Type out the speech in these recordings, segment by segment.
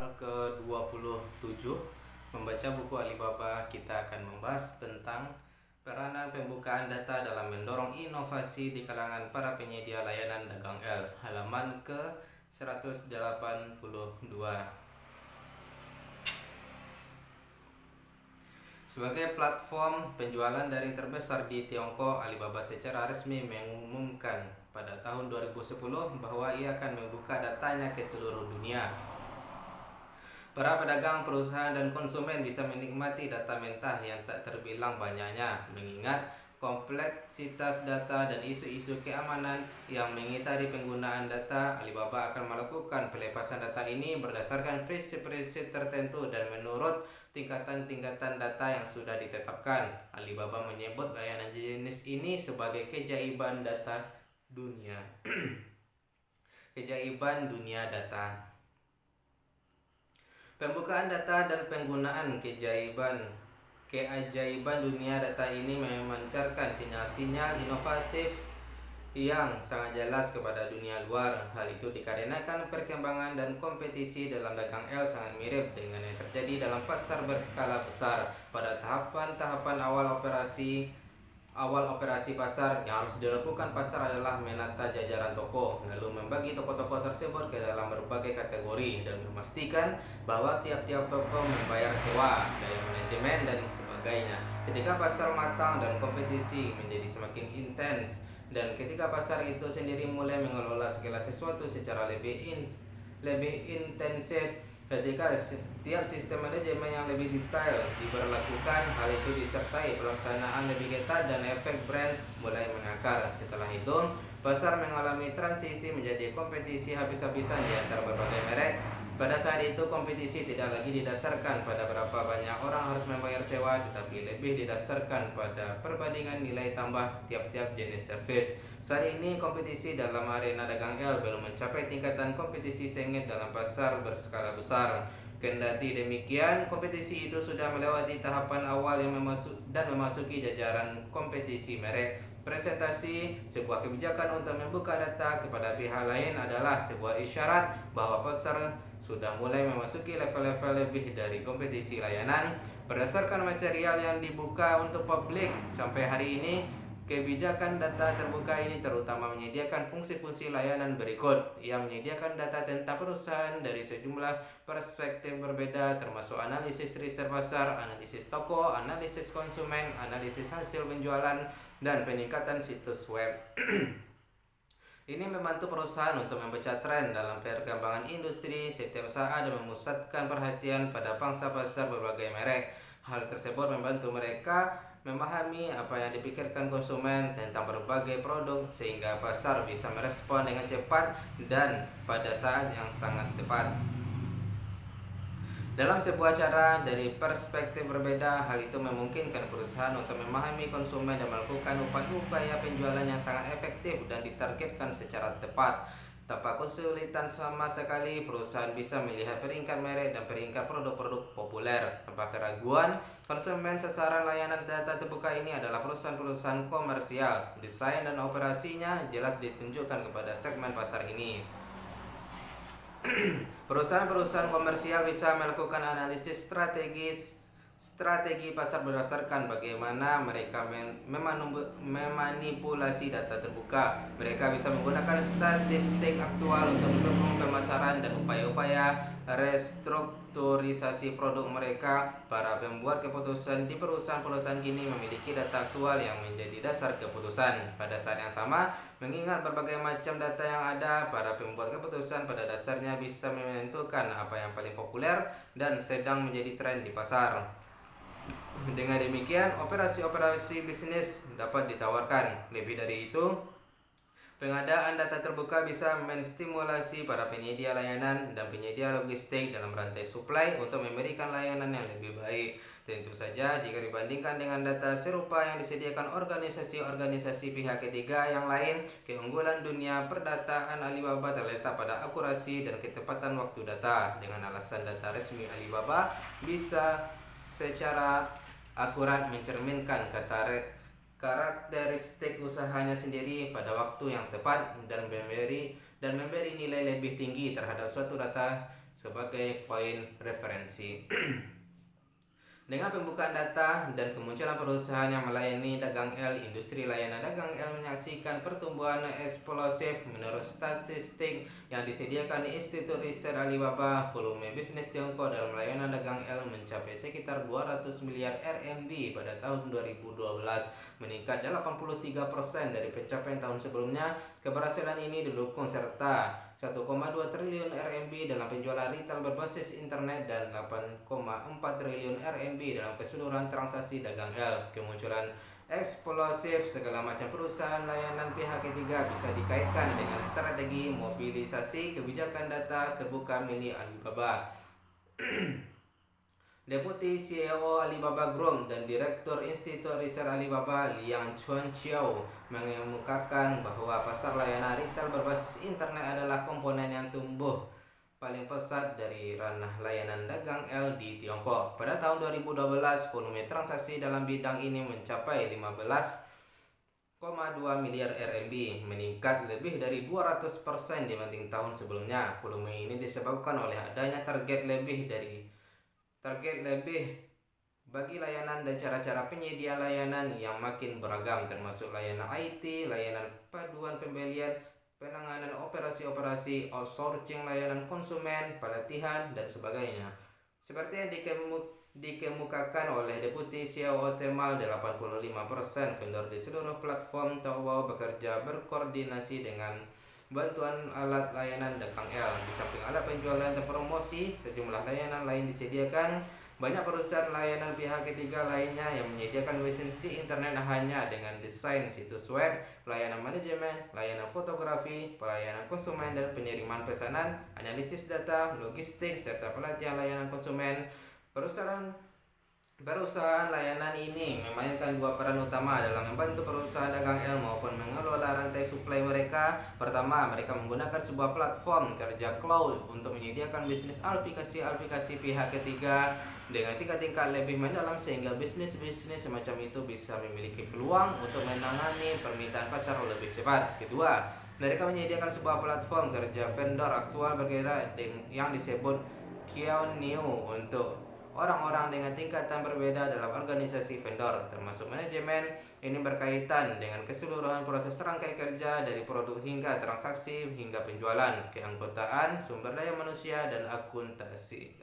ke-27 membaca buku Alibaba, kita akan membahas tentang peranan pembukaan data dalam mendorong inovasi di kalangan para penyedia layanan dagang L, halaman ke-182. Sebagai platform penjualan daring terbesar di Tiongkok, Alibaba secara resmi mengumumkan pada tahun 2010 bahwa ia akan membuka datanya ke seluruh dunia. Para pedagang, perusahaan, dan konsumen bisa menikmati data mentah yang tak terbilang banyaknya, mengingat kompleksitas data dan isu-isu keamanan yang mengitari penggunaan data. Alibaba akan melakukan pelepasan data ini berdasarkan prinsip-prinsip tertentu dan menurut tingkatan-tingkatan data yang sudah ditetapkan. Alibaba menyebut layanan jenis ini sebagai keajaiban data dunia. Keajaiban dunia data. Pembukaan data dan penggunaan keajaiban dunia data ini memancarkan sinyal-sinyal inovatif yang sangat jelas kepada dunia luar. Hal itu dikarenakan perkembangan dan kompetisi dalam dagang L sangat mirip dengan yang terjadi dalam pasar berskala besar. Pada tahapan-tahapan awal operasi pasar, yang harus dilakukan pasar adalah menata jajaran toko, lalu membagi toko-toko tersebut ke dalam berbagai kategori dan memastikan bahwa tiap-tiap toko membayar sewa, biaya manajemen, dan sebagainya. Ketika pasar matang dan kompetisi menjadi semakin intens, dan ketika pasar itu sendiri mulai mengelola segala sesuatu secara lebih intensif, ketika setiap sistem manajemen yang lebih detail diberlakukan, hal itu disertai pelaksanaan lebih ketat dan efek brand mulai mengakar. Setelah itu, pasar mengalami transisi menjadi kompetisi habis-habisan di antara berbagai merek. Pada saat itu, kompetisi tidak lagi didasarkan pada berapa banyak orang harus membayar sewa, tetapi lebih didasarkan pada perbandingan nilai tambah tiap-tiap jenis servis. Saat ini, kompetisi dalam arena dagang L belum mencapai tingkatan kompetisi sengit dalam pasar berskala besar. Kendati demikian, kompetisi itu sudah melewati tahapan awal yang memasuki jajaran kompetisi merek. Presentasi sebuah kebijakan untuk membuka data kepada pihak lain adalah sebuah isyarat bahwa pasar sudah mulai memasuki level-level lebih dari kompetisi layanan. Berdasarkan material yang dibuka untuk publik sampai hari ini, kebijakan data terbuka ini terutama menyediakan fungsi-fungsi layanan berikut. Ia menyediakan data tentang perusahaan dari sejumlah perspektif berbeda, termasuk analisis riset pasar, analisis toko, analisis konsumen, analisis hasil penjualan, dan peningkatan situs web. Ini membantu perusahaan untuk membaca tren dalam perkembangan industri setiap saat dan memusatkan perhatian pada pangsa pasar berbagai merek. Hal tersebut membantu mereka memahami apa yang dipikirkan konsumen tentang berbagai produk, sehingga pasar bisa merespon dengan cepat dan pada saat yang sangat tepat. Dalam sebuah cara dari perspektif berbeda, hal itu memungkinkan perusahaan untuk memahami konsumen dan melakukan upaya penjualan yang sangat efektif dan ditargetkan secara tepat. Tanpa kesulitan sama sekali, perusahaan bisa melihat peringkat merek dan peringkat produk-produk populer. Tanpa keraguan, konsumen sasaran layanan data terbuka ini adalah perusahaan-perusahaan komersial. Desain dan operasinya jelas ditunjukkan kepada segmen pasar ini. Perusahaan-perusahaan komersial bisa melakukan analisis strategi pasar berdasarkan bagaimana mereka memanipulasi data terbuka. Mereka bisa menggunakan statistik aktual untuk mendukung pemasaran dan upaya-upaya restrukturisasi produk mereka. Para pembuat keputusan di perusahaan-perusahaan kini memiliki data aktual yang menjadi dasar keputusan. Pada saat yang sama, mengingat berbagai macam data yang ada, para pembuat keputusan pada dasarnya bisa menentukan apa yang paling populer dan sedang menjadi tren di pasar. Dengan demikian, operasi-operasi bisnis dapat ditawarkan. Lebih dari itu, pengadaan data terbuka bisa menstimulasi para penyedia layanan dan penyedia logistik dalam rantai suplai untuk memberikan layanan yang lebih baik. Tentu saja jika dibandingkan dengan data serupa yang disediakan organisasi-organisasi pihak ketiga yang lain, keunggulan dunia perdataan Alibaba terletak pada akurasi dan ketepatan waktu data. Dengan alasan data resmi Alibaba bisa secara akurat mencerminkan karakteristik usahanya sendiri pada waktu yang tepat dan memberi nilai lebih tinggi terhadap suatu data sebagai poin referensi. Dengan pembukaan data dan kemunculan perusahaan yang melayani dagang L, industri layanan dagang L menyaksikan pertumbuhan eksplosif. Menurut statistik yang disediakan di Institut Riset Alibaba, volume bisnis Tiongkok dalam layanan dagang L mencapai sekitar 200 miliar RMB pada tahun 2012, meningkat 83% dari pencapaian tahun sebelumnya. Keberhasilan ini didukung serta 1,2 triliun RMB dalam penjualan retail berbasis internet dan 8,4 triliun RMB dalam keseluruhan transaksi dagang L. Kemunculan eksplosif segala macam perusahaan layanan pihak ketiga bisa dikaitkan dengan strategi mobilisasi kebijakan data terbuka milik Alibaba. Deputi CEO Alibaba Group dan Direktur Institut Riset Alibaba Liang Chuanqiao mengemukakan bahwa pasar layanan retail berbasis internet adalah komponen yang tumbuh paling pesat dari ranah layanan dagang L di Tiongkok. Pada tahun 2012, volume transaksi dalam bidang ini mencapai 15,2 miliar RMB, meningkat lebih dari 200% dibanding tahun sebelumnya. Volume ini disebabkan oleh adanya target lebih bagi layanan dan cara-cara penyediaan layanan yang makin beragam, termasuk layanan IT, layanan paduan pembelian, penanganan operasi-operasi, outsourcing layanan konsumen, pelatihan, dan sebagainya. Seperti yang dikemukakan oleh Deputi CEO Tmall, 85% vendor di seluruh platform Taobao bekerja berkoordinasi dengan bantuan alat layanan dagang L. Di samping alat penjualan dan promosi, sejumlah layanan lain disediakan. Banyak perusahaan layanan pihak ketiga lainnya yang menyediakan bisnis di internet hanya dengan desain situs web, layanan manajemen, layanan fotografi, pelayanan konsumen dan pengiriman pesanan, analisis data, logistik, serta pelatihan layanan konsumen. Perusahaan layanan ini memainkan dua peran utama dalam membantu perusahaan dagang L maupun mengelola rantai suplai mereka. Pertama, mereka menggunakan sebuah platform kerja cloud untuk menyediakan bisnis aplikasi-aplikasi pihak ketiga dengan tingkat lebih mendalam, sehingga bisnis-bisnis semacam itu bisa memiliki peluang untuk menangani permintaan pasar lebih cepat. Kedua, mereka menyediakan sebuah platform kerja vendor aktual bergerak yang disebut Qiao untuk orang-orang dengan tingkatan berbeda dalam organisasi vendor, termasuk manajemen. Ini berkaitan dengan keseluruhan proses rangkai kerja dari produk hingga transaksi hingga penjualan, keanggotaan, sumber daya manusia, dan akuntansi.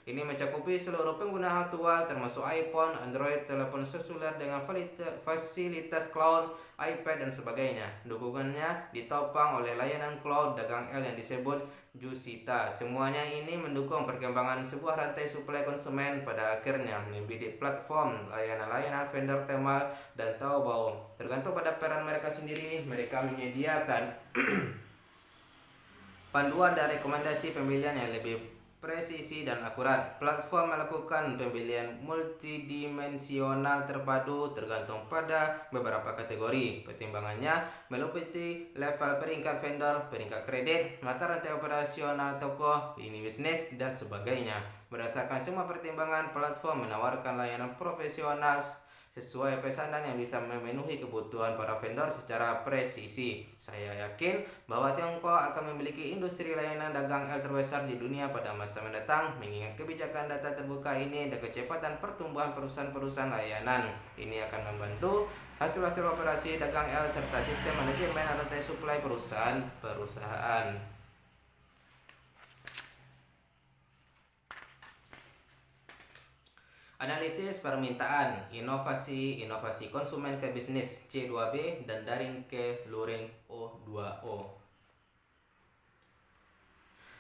Ini mencakupi seluruh pengguna aktual termasuk iPhone, Android, telepon seluler dengan fasilitas cloud, iPad, dan sebagainya. Dukungannya ditopang oleh layanan cloud dagang L yang disebut Jusita. Semuanya ini mendukung perkembangan sebuah rantai suplai konsumen, pada akhirnya membidik platform layanan-layanan vendor Tmall dan Taobao. Tergantung pada peran mereka sendiri, mereka menyediakan panduan dan rekomendasi pembelian yang lebih presisi dan akurat. Platform melakukan pembelian multidimensional terpadu tergantung pada beberapa kategori. Pertimbangannya meliputi level peringkat vendor, peringkat kredit, mata rantai operasional toko, lini bisnis, dan sebagainya. Berdasarkan semua pertimbangan, platform menawarkan layanan profesional sesuai pesanan yang bisa memenuhi kebutuhan para vendor secara presisi. Saya yakin bahwa Tiongkok akan memiliki industri layanan dagang L terbesar di dunia pada masa mendatang, mengingat kebijakan data terbuka ini dan kecepatan pertumbuhan perusahaan-perusahaan layanan. Ini akan membantu hasil-hasil operasi dagang L serta sistem manajemen rantai suplai perusahaan-perusahaan. Analisis permintaan, inovasi konsumen ke bisnis C2B, dan daring ke luring O2O.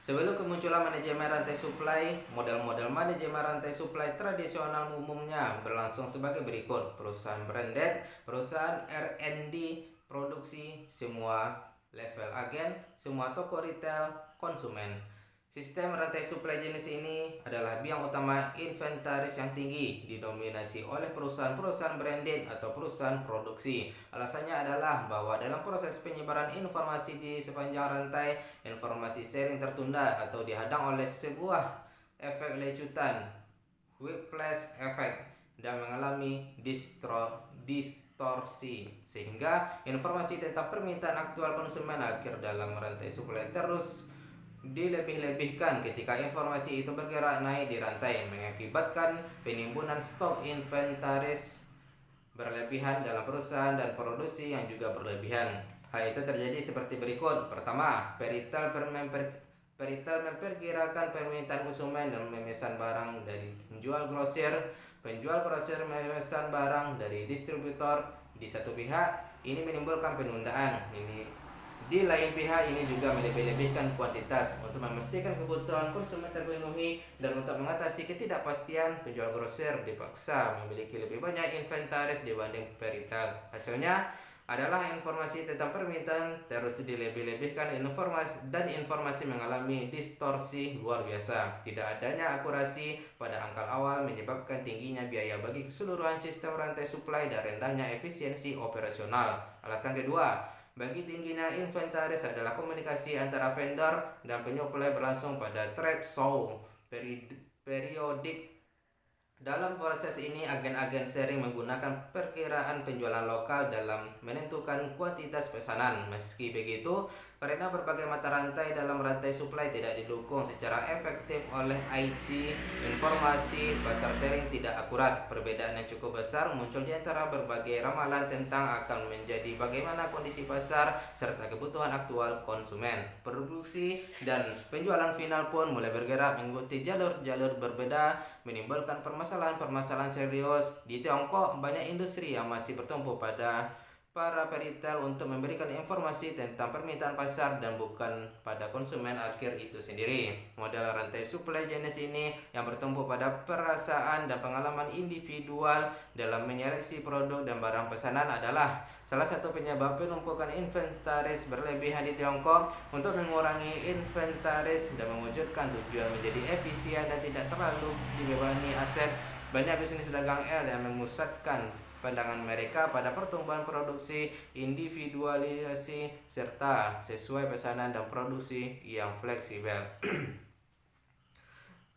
Sebelum kemunculan manajemen rantai suplai, model-model manajemen rantai suplai tradisional umumnya berlangsung sebagai berikut: perusahaan branded, perusahaan R&D, produksi, semua level agen, semua toko retail, konsumen. Sistem rantai suplai jenis ini adalah biang utama inventaris yang tinggi, didominasi oleh perusahaan-perusahaan branded atau perusahaan produksi. Alasannya adalah bahwa dalam proses penyebaran informasi di sepanjang rantai, informasi sharing tertunda atau dihadang oleh sebuah efek lecutan, whiplash effect, dan mengalami distorsi, sehingga informasi tentang permintaan aktual konsumen akhir dalam rantai suplai terus dilebih-lebihkan ketika informasi itu bergerak naik di rantai, mengakibatkan penimbunan stok inventaris berlebihan dalam perusahaan dan produksi yang juga berlebihan. Hal itu terjadi seperti berikut. Pertama, Peritel memperkirakan permintaan konsumen dan memesan barang dari penjual grosir. Penjual grosir memesan barang dari distributor. Di satu pihak, ini menimbulkan penundaan. Di lain pihak, ini juga melebih-lebihkan kuantitas untuk memastikan kebutuhan konsumen terpenuhi, dan untuk mengatasi ketidakpastian, penjual grosir dipaksa memiliki lebih banyak inventaris dibanding peritel. Hasilnya adalah informasi tentang permintaan terus dilebih-lebihkan informasi mengalami distorsi luar biasa. Tidak adanya akurasi pada angka awal menyebabkan tingginya biaya bagi keseluruhan sistem rantai suplai dan rendahnya efisiensi operasional. Alasan kedua, bagi tingginya inventaris adalah komunikasi antara vendor dan penyuplai berlangsung pada trade show periodik. Dalam proses ini, agen-agen sering menggunakan perkiraan penjualan lokal dalam menentukan kuantitas pesanan. Meski begitu, karena berbagai mata rantai dalam rantai suplai tidak didukung secara efektif oleh IT, informasi pasar sering tidak akurat. Perbedaan yang cukup besar muncul di antara berbagai ramalan tentang akan menjadi bagaimana kondisi pasar serta kebutuhan aktual konsumen. Produksi dan penjualan final pun mulai bergerak mengikuti jalur-jalur berbeda, menimbulkan permasalahan serius. Di Tiongkok, banyak industri yang masih bertumpu pada para peritel untuk memberikan informasi tentang permintaan pasar dan bukan pada konsumen akhir itu sendiri. Model rantai suplai jenis ini yang bertumpu pada perasaan dan pengalaman individual dalam menyeleksi produk dan barang pesanan adalah salah satu penyebab penumpukan inventaris berlebihan di Tiongkok. Untuk mengurangi inventaris dan mewujudkan tujuan menjadi efisien dan tidak terlalu dibebani aset, banyak bisnis dagang yang memusatkan pandangan mereka pada pertumbuhan produksi, individualisasi, serta sesuai pesanan dan produksi yang fleksibel.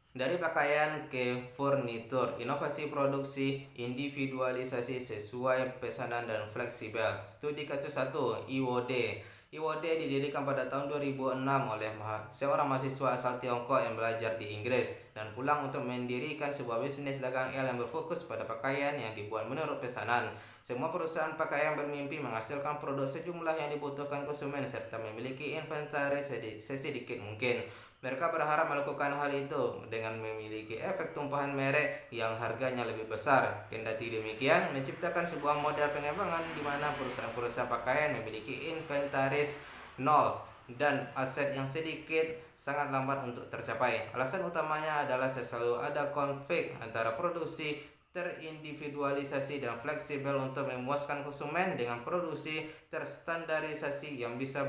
Dari pakaian ke furnitur, inovasi produksi, individualisasi sesuai pesanan dan fleksibel. Studi kasus 1, IWD. IWD didirikan pada tahun 2006 oleh seorang mahasiswa asal Tiongkok yang belajar di Inggris dan pulang untuk mendirikan sebuah bisnis dagang yang berfokus pada pakaian yang dibuat menurut pesanan. Semua perusahaan pakaian bermimpi menghasilkan produk sejumlah yang dibutuhkan konsumen serta memiliki inventaris sesedikit mungkin. Mereka berharap melakukan hal itu dengan memiliki efek tumpahan merek yang harganya lebih besar. Kendati demikian, menciptakan sebuah model pengembangan di mana perusahaan-perusahaan pakaian memiliki inventaris nol dan aset yang sedikit sangat lambat untuk tercapai. Alasan utamanya adalah selalu ada konflik antara produksi terindividualisasi dan fleksibel untuk memuaskan konsumen dengan produksi terstandarisasi yang bisa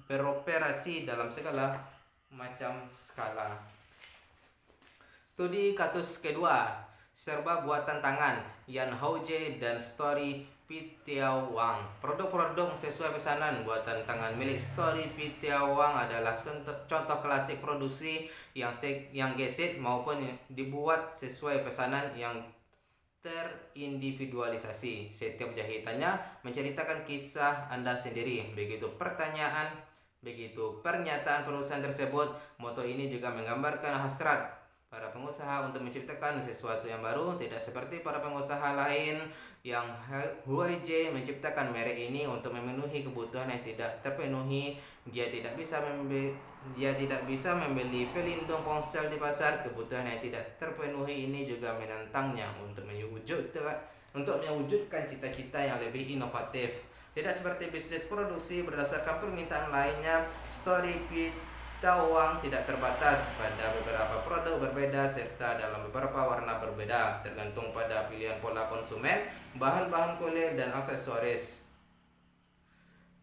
beroperasi dalam segala macam skala. Studi kasus kedua, serba buatan tangan, Yan Haojie dan Story Pitiao Wang. Produk-produk sesuai pesanan buatan tangan milik Story Pitiao Wang adalah contoh klasik produksi yang gesit maupun dibuat sesuai pesanan yang terindividualisasi. Setiap jahitannya menceritakan kisah Anda sendiri. Begitu pernyataan perusahaan tersebut. Moto ini juga menggambarkan hasrat para pengusaha untuk menciptakan sesuatu yang baru, tidak seperti para pengusaha lain yang Haojie menciptakan merek ini untuk memenuhi kebutuhan yang tidak terpenuhi. Dia tidak bisa membeli pelindung ponsel di pasar. Kebutuhan yang tidak terpenuhi ini juga menantangnya untuk mewujudkan cita-cita yang lebih inovatif. Tidak seperti bisnis produksi berdasarkan permintaan lainnya, Story Pitiao Wang tidak terbatas pada beberapa produk berbeda serta dalam beberapa warna berbeda, tergantung pada pilihan pola konsumen, bahan-bahan kulit, dan aksesoris.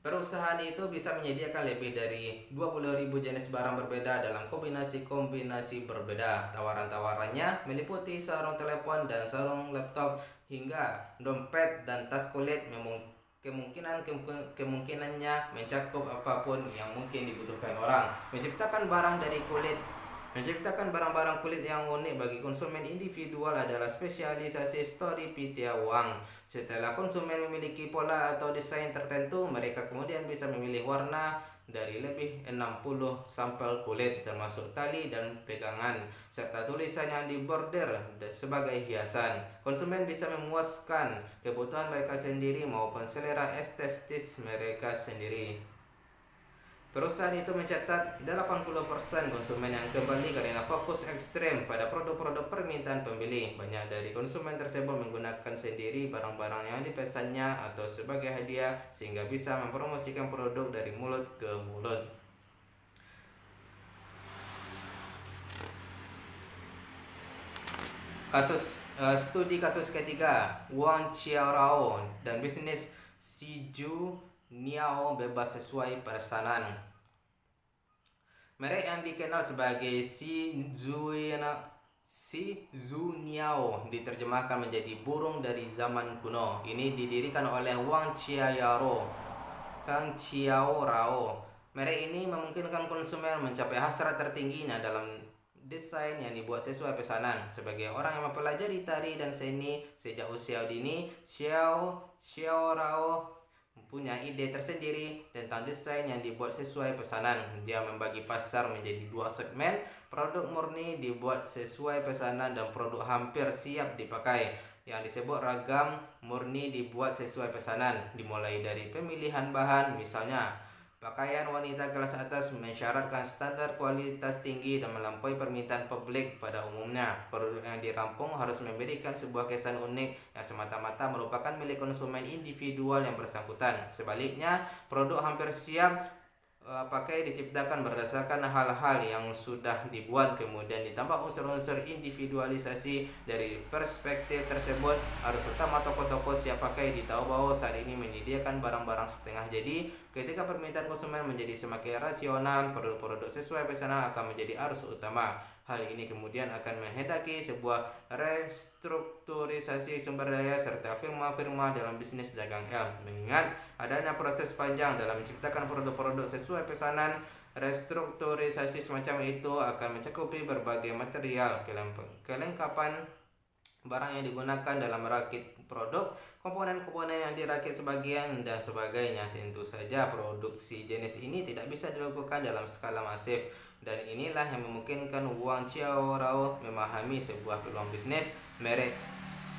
Perusahaan itu bisa menyediakan lebih dari 20.000 jenis barang berbeda dalam kombinasi-kombinasi berbeda. Tawaran-tawarannya meliputi sarung telepon dan sarung laptop hingga dompet dan tas kulit. Kemungkinannya mencakup apapun yang mungkin dibutuhkan orang. Menciptakan barang-barang kulit yang unik bagi konsumen individual adalah spesialisasi Story Pitiao Wang. Setelah konsumen memiliki pola atau desain tertentu, mereka kemudian bisa memilih warna dari lebih 60 sampel kulit termasuk tali dan pegangan serta tulisan yang dibordir sebagai hiasan. Konsumen bisa memuaskan kebutuhan mereka sendiri maupun selera estetis mereka sendiri. Perusahaan itu mencatat 80% konsumen yang kembali karena fokus ekstrem pada produk-produk permintaan pembeli. Banyak dari konsumen tersebut menggunakan sendiri barang-barang yang dipesannya atau sebagai hadiah sehingga bisa mempromosikan produk dari mulut ke mulut. Studi kasus ketiga, Wang Xiaorao dan bisnis Siju Niao bebas sesuai pesanan. Merek yang dikenal sebagai Zuniao diterjemahkan menjadi burung dari zaman kuno. Ini didirikan oleh Wang Xiaorao. Merek ini memungkinkan konsumen mencapai hasrat tertingginya dalam desain yang dibuat sesuai pesanan. Sebagai orang yang mempelajari tari dan seni sejak usia dini, Xiaorao punya ide tersendiri tentang desain yang dibuat sesuai pesanan. Dia membagi pasar menjadi 2 segmen, produk murni dibuat sesuai pesanan dan produk hampir siap dipakai. Yang disebut ragam murni dibuat sesuai pesanan, dimulai dari pemilihan bahan, misalnya pakaian wanita kelas atas mensyaratkan standar kualitas tinggi dan melampaui permintaan publik pada umumnya. Produk yang dirampung harus memberikan sebuah kesan unik yang semata-mata merupakan milik konsumen individual yang bersangkutan. Sebaliknya, produk hampir siap pakai diciptakan berdasarkan hal-hal yang sudah dibuat, kemudian ditambah unsur-unsur individualisasi. Dari perspektif tersebut, arus utama toko-toko siap pakai di Taobao saat ini menyediakan barang-barang setengah jadi. Ketika permintaan konsumen menjadi semakin rasional, produk-produk sesuai pesanan akan menjadi arus utama. Hal ini kemudian akan menghendaki sebuah restrukturisasi sumber daya serta firma-firma dalam bisnis dagang L. Mengingat adanya proses panjang dalam menciptakan produk-produk sesuai pesanan, restrukturisasi semacam itu akan mencakupi berbagai material, kelengkapan barang yang digunakan dalam merakit produk, komponen-komponen yang dirakit sebagian, dan sebagainya. Tentu saja produksi jenis ini tidak bisa dilakukan dalam skala masif, dan inilah yang memungkinkan Wang Xiaorao memahami sebuah peluang bisnis. Merek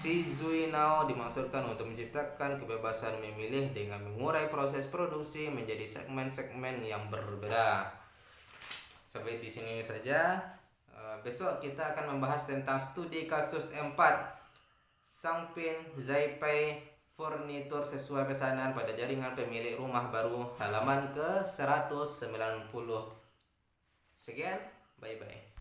Zuniao dimaksudkan untuk menciptakan kebebasan memilih dengan mengurai proses produksi menjadi segmen-segmen yang berbeda. Sampai di sini saja. Besok kita akan membahas tentang studi kasus 4 Sangpin Zaipei furnitur sesuai pesanan pada jaringan pemilik rumah baru, halaman ke 190. Sekian, bye-bye.